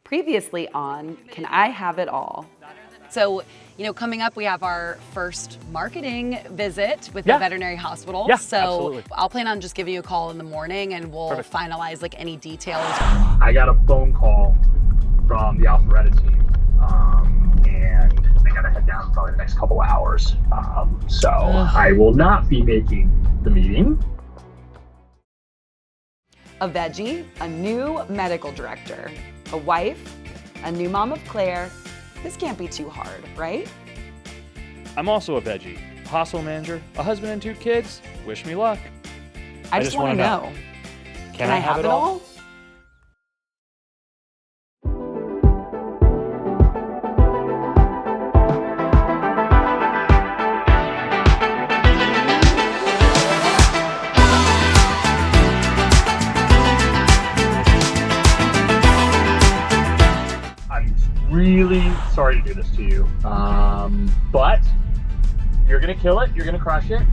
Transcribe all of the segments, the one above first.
Previously on Can I Have It All? So, coming up, we have our first marketing visit with the veterinary hospital. Yeah, so absolutely. I'll plan on just giving you a call in the morning and we'll finalize like any details. I got a phone call from the Alpharetta team, and I gotta head down probably the next couple of hours. So I will not be making the meeting. A veggie, a new medical director, a wife, a new mom of Claire. This can't be too hard, right? I'm also a veggie, a hospital manager, a husband and 2 kids. Wish me luck. I just want to know. Can I have it all? Really sorry to do this to you, but you're gonna kill it. You're gonna crush it,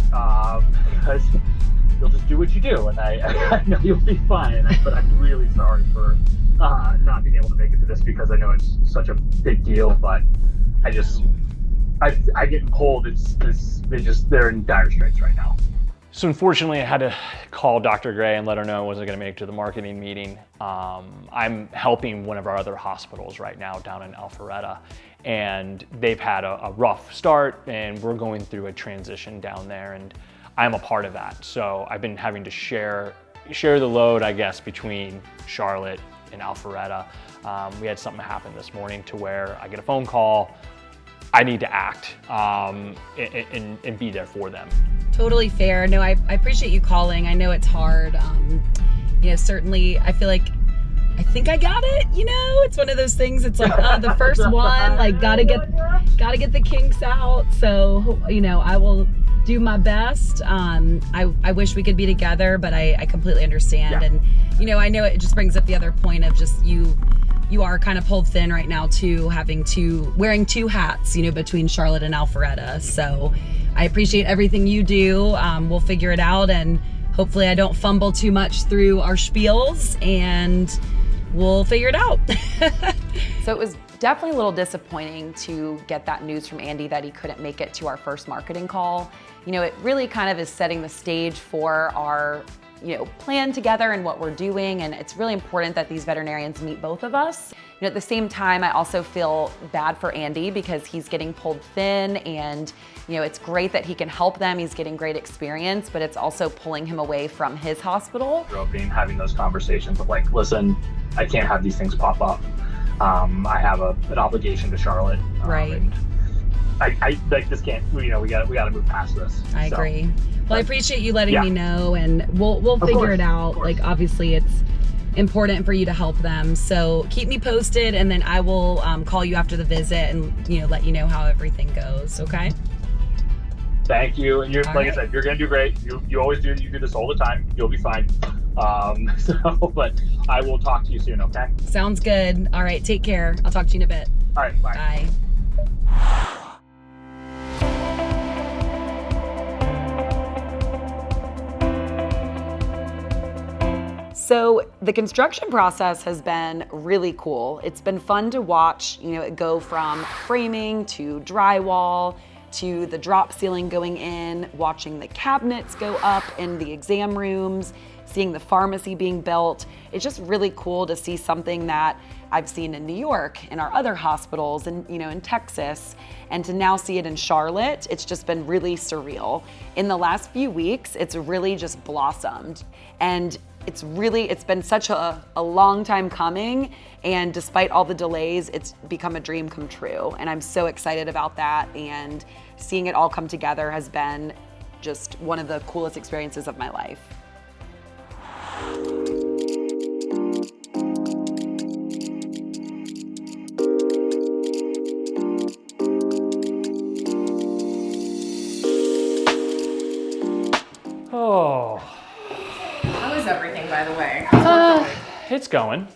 because you'll just do what you do, and I know you'll be fine. But I'm really sorry for not being able to make it to this, because I know it's such a big deal. But I get pulled. They're in dire straits right now. So unfortunately, I had to call Dr. Gray and let her know I wasn't going to make it to the marketing meeting. I'm helping one of our other hospitals right now down in Alpharetta, and they've had a rough start, and we're going through a transition down there, and I'm a part of that. So I've been having to share the load, I guess, between Charlotte and Alpharetta. We had something happen this morning to where I get a phone call. I need to act and be there for them. Totally fair. No, I appreciate you calling. I know it's hard. Certainly I feel like I think I got it, it's one of those things. It's like the first one, like gotta get the kinks out. So, I will do my best. I wish we could be together, but I completely understand. Yeah. And, I know it just brings up the other point of just you are kind of pulled thin right now too, wearing 2 hats, between Charlotte and Alpharetta. So I appreciate everything you do. We'll figure it out, and hopefully I don't fumble too much through our spiels, and we'll figure it out. So it was definitely a little disappointing to get that news from Andy that he couldn't make it to our first marketing call. It really kind of is setting the stage for our plan together and what we're doing, and it's really important that these veterinarians meet both of us. At the same time, I also feel bad for Andy because he's getting pulled thin, and it's great that he can help them. He's getting great experience, but it's also pulling him away from his hospital. Having those conversations of like, listen, I can't have these things pop up. I have an obligation to Charlotte. Right. And I like this can't. We got to move past this. I agree. Well, I appreciate you letting me know, and we'll figure it out. Like, obviously, it's important for you to help them. So keep me posted, and then I will call you after the visit and let you know how everything goes. Okay. Thank you. And I said, you're gonna do great. You always do. You do this all the time. You'll be fine. But I will talk to you soon. Okay. Sounds good. All right. Take care. I'll talk to you in a bit. All right. Bye. Bye. So the construction process has been really cool. It's been fun to watch, it go from framing to drywall to the drop ceiling going in, watching the cabinets go up in the exam rooms, seeing the pharmacy being built. It's just really cool to see something that I've seen in New York, in our other hospitals, and in Texas, and to now see it in Charlotte. It's just been really surreal. In the last few weeks, it's really just blossomed, and it's been such a long time coming, and despite all the delays, it's become a dream come true, and I'm so excited about that, and seeing it all come together has been just one of the coolest experiences of my life. Oh. How is everything, by the way? It's going.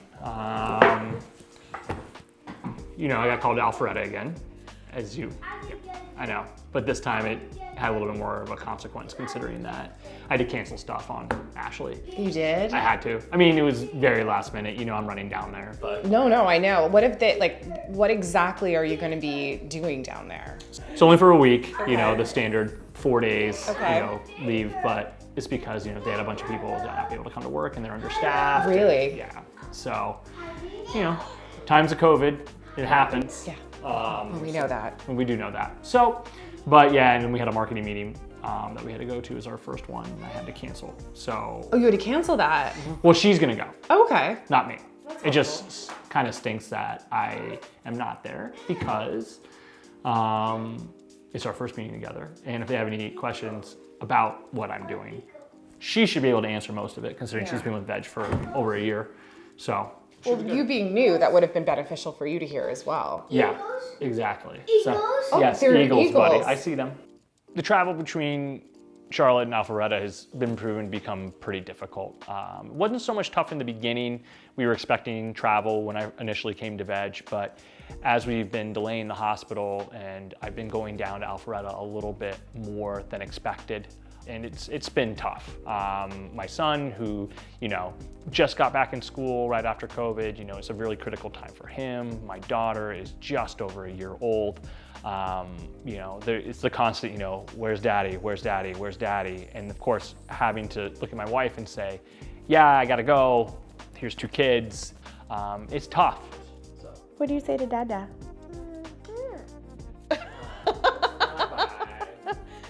I got called to Alpharetta again, I know, but this time had a little bit more of a consequence considering that I had to cancel stuff on Ashley. You did? I had to. I mean, it was very last minute. You know, I'm running down there, but. No, I know. What if they, like, what exactly are you going to be doing down there? It's only for a week, you know, the standard 4 days, Okay. you know, leave, but it's because, you know, they had a bunch of people that not be able to come to work and they're understaffed. Really? And, yeah. So, you know, times of COVID, it happens. Yeah. Well, we know that. We do know that. So, but yeah, and then we had a marketing meeting that we had to go to as our first one, and I had to cancel. So. Oh, you had to cancel that? Well, she's gonna go. Oh, okay. Not me. It just kind of stinks that I am not there because it's our first meeting together. And if they have any questions about what I'm doing, she should be able to answer most of it considering she's been with VEG for over a year. So. Well, you being new, that would have been beneficial for you to hear as well. Yeah, exactly. So, Oh, yes, they're eagles, buddy. eagles. I see them. The travel between Charlotte and Alpharetta has been proven to become pretty difficult. It wasn't so much tough in the beginning. We were expecting travel when I initially came to VEG, but as we've been delaying the hospital and I've been going down to Alpharetta a little bit more than expected, and it's been tough. My son, who, you know, just got back in school right after COVID, you know, it's a really critical time for him. My daughter is just over a year old. You know, it's the constant, you know, where's daddy, where's daddy, where's daddy? And of course, having to look at my wife and say, yeah, I gotta go, here's 2 kids. It's tough. What do you say to Dada?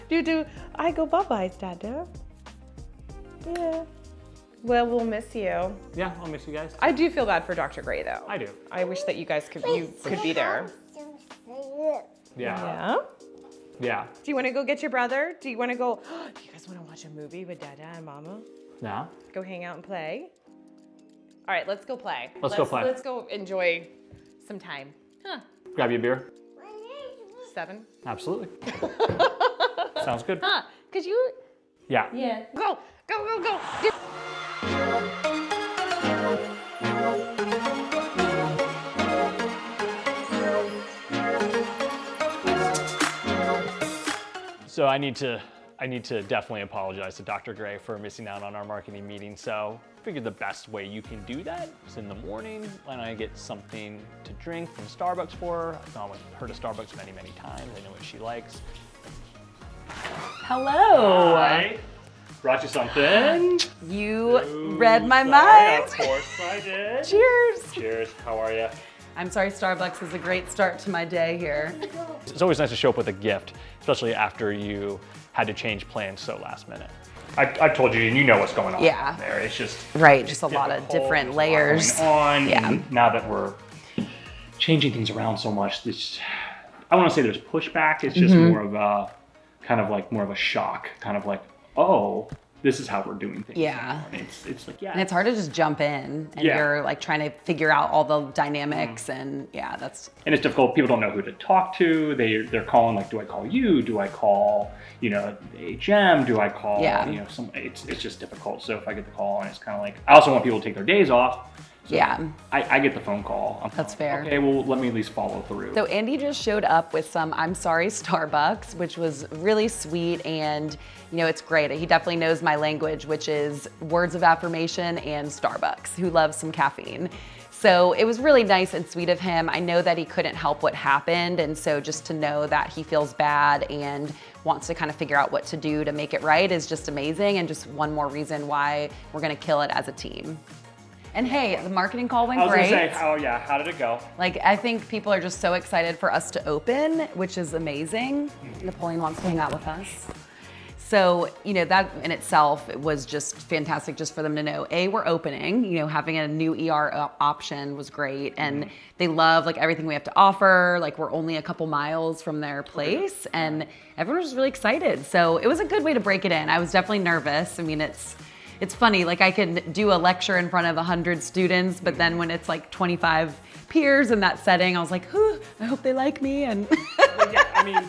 Do I go bye-byes, Dada? Yeah. Well, we'll miss you. Yeah, I'll miss you guys. I do feel bad for Dr. Gray, though. I do. I wish that you guys could be there. Yeah. Yeah. Do you want to go get your brother? Do you want to go? Do you guys want to watch a movie with Dada and Mama? Yeah. Go hang out and play? All right, let's go play. Let's go play. Let's go enjoy some time. Huh. Grab you a beer? 7. Absolutely. Sounds good. Huh. Could you? Yeah. Yeah. Go. So I need to definitely apologize to Dr. Gray for missing out on our marketing meeting. So I figured the best way you can do that is in the morning when I get something to drink from Starbucks for her. I've gone with her to Starbucks many, many times. I know what she likes. Hello. Hi. Brought you something. You read my Sorry, mind. Of course I did. Cheers. Cheers. How are you? I'm sorry, Starbucks is a great start to my day here. It's always nice to show up with a gift, especially after you had to change plans so last minute. I've told you, and you know what's going on Yeah. there. It's just Right, just a lot of difficult, different there's a lot layers. going on. Yeah. And now that we're changing things around so much, I want to say there's pushback. It's just more of a kind of like more of a shock, kind of like, oh, this is how we're doing things. Yeah. And it's like, yeah. And it's hard to just jump in and Yeah. you're like trying to figure out all the dynamics and that's And it's difficult. People don't know who to talk to. They're calling like, do I call you? Do I call, you know, HM? Do I call, Yeah. you know, it's just difficult. So if I get the call and it's kind of like, I also want people to take their days off. So yeah. I get the phone call. That's fair. Okay, well, let me at least follow through. So Andy just showed up with some I'm sorry Starbucks, which was really sweet, and you know, it's great. He definitely knows my language, which is words of affirmation and Starbucks, who loves some caffeine. So it was really nice and sweet of him. I know that he couldn't help what happened, and so just to know that he feels bad and wants to kind of figure out what to do to make it right is just amazing, and just one more reason why we're gonna kill it as a team. And hey, the marketing call went I was great. gonna say, how did it go? Like, I think people are just so excited for us to open, which is amazing. Napoleon wants to hang out with us. So, you know, that in itself was just fantastic just for them to know, A, we're opening, you know, having a new ER option was great. And they love like everything we have to offer. Like, we're only a couple miles from their place and everyone was really excited. So it was a good way to break it in. I was definitely nervous. I mean, it's funny, like I can do a lecture in front of 100 students, but then when it's like 25 peers in that setting, I was like, I hope they like me. And Well, yeah, I mean,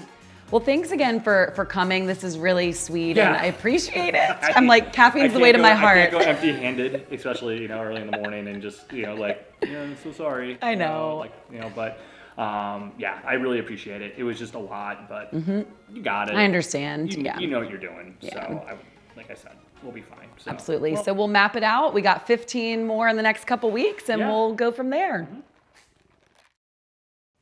well, thanks again for coming. This is really sweet and Yeah. I appreciate it. I'm like, caffeine's the way to my I heart. can't go empty-handed, especially, you know, early in the morning and just, you know, like, I'm so sorry. I you know. Like, you know, but yeah, I really appreciate it. It was just a lot, but you got it. I understand. You, Yeah. you know what you're doing. Yeah. So, like I said, we'll be fine. So, Absolutely. well, So we'll map it out. We got 15 more in the next couple weeks, and Yeah. we'll go from there.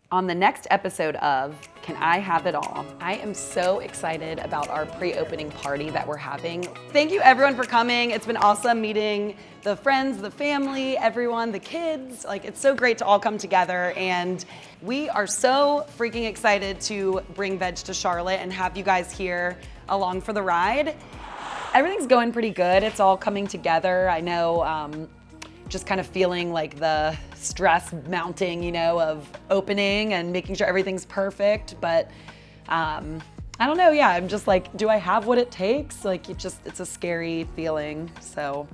On the next episode of Can I Have It All? I am so excited about our pre-opening party that we're having. Thank you everyone for coming. It's been awesome meeting the friends, the family, everyone, the kids. Like, it's so great to all come together, and we are so freaking excited to bring VEG to Charlotte and have you guys here along for the ride. Everything's going pretty good. It's all coming together. I know, just kind of feeling like the stress mounting, you know, of opening and making sure everything's perfect. But I don't know, yeah, I'm just like, do I have what it takes? Like, it's a scary feeling. So